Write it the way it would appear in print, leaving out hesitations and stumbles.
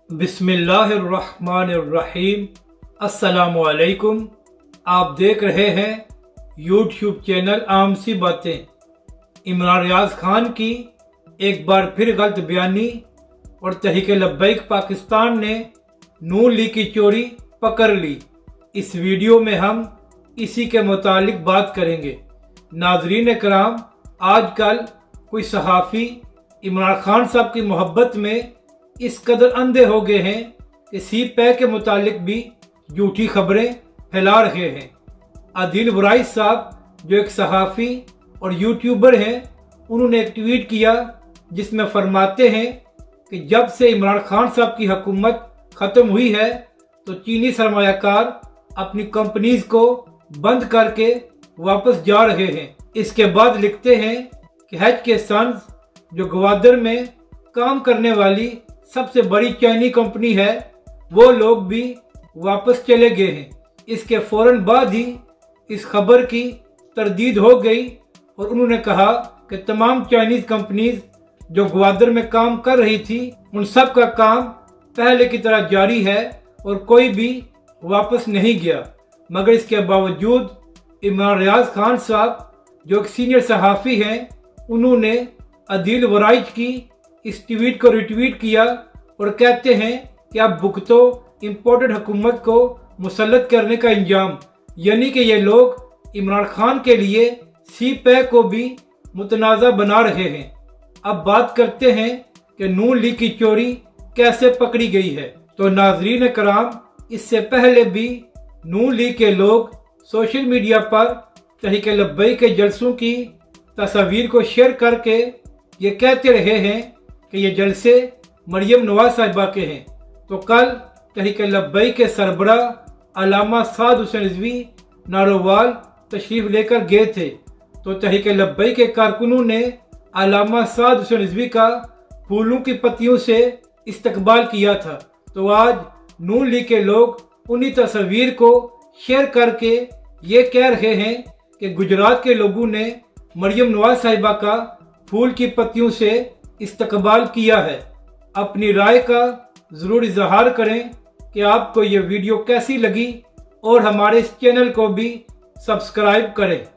बिस्मिल्लाहिर्रहमानिर्रहीम। अस्सलामुअलैकुम। आप देख रहे हैं यूट्यूब चैनल आम सी बातें। इमरान रियाज खान की एक बार फिर गलत बयानी और तहरीक लब्बैक पाकिस्तान ने नून लीग की चोरी पकड़ ली। इस वीडियो में हम इसी के मुतालिक बात करेंगे। नाजरीन कराम, आजकल कोई सहाफ़ी इमरान खान साहब की मोहब्बत में इस कदर अंधे हो गए हैं कि सी पैक के मुतालिक भी झूठी खबरें फैला रहे हैं। आदिल वराइस साहब जो एक सहाफ़ी और यूट्यूबर हैं, उन्होंने एक ट्वीट किया जिसमें फरमाते हैं कि जब से इमरान खान साहब की हुकूमत ख़त्म हुई है तो चीनी सरमायाकार अपनी कंपनीज को बंद करके वापस जा रहे हैं। इसके बाद लिखते हैं कि हैच के सन्स जो ग्वादर में काम करने वाली सबसे बड़ी चाइनी कंपनी है, वो लोग भी वापस चले गए हैं। इसके फौरन बाद ही इस खबर की तरदीद हो गई और उन्होंने कहा कि तमाम चाइनीज कंपनीज जो ग्वादर में काम कर रही थी, उन सब का काम पहले की तरह जारी है और कोई भी वापस नहीं गया। मगर इसके बावजूद इमरान रियाज खान साहब जो एक सीनियर सहाफ़ी हैं, उन्होंने आदिल वराइस की इस ट्वीट को रिट्वीट किया और कहते हैं कि अब भुगतो इम्पोर्टेड हुकूमत को मुसल्लत करने का इंजाम, यानी कि ये लोग इमरान खान के लिए सी पैक को भी मुतनाज़ा बना रहे हैं। अब बात करते हैं कि नून लीग की चोरी कैसे पकड़ी गई है। तो नाजरीन कराम, इससे पहले भी नून लीग के लोग सोशल मीडिया पर तहरीक लब्बैक के जलसों की तस्वीर को शेयर करके ये कहते रहे हैं कि ये जलसे मरियम नवाज साहिबा के हैं। तो कल तहरीक लब्बैक के सरबराह अल्लामा साद हुसैन रिजवी नारोवाल तशरीफ लेकर गए थे। तो तहरीक लब्बैक के कारकुनों ने अल्लामा साद हुसैन रिजवी का फूलों की पत्तियों से इस्तकबाल किया था। तो आज नून लीग के लोग उन्हीं तस्वीर को शेयर करके ये कह रहे हैं कि गुजरात के लोगों ने मरियम नवाज साहिबा का फूल की पत्तियों से इस्तकबाल किया है। अपनी राय का ज़रूर इजहार करें कि आपको ये वीडियो कैसी लगी और हमारे इस चैनल को भी सब्सक्राइब करें।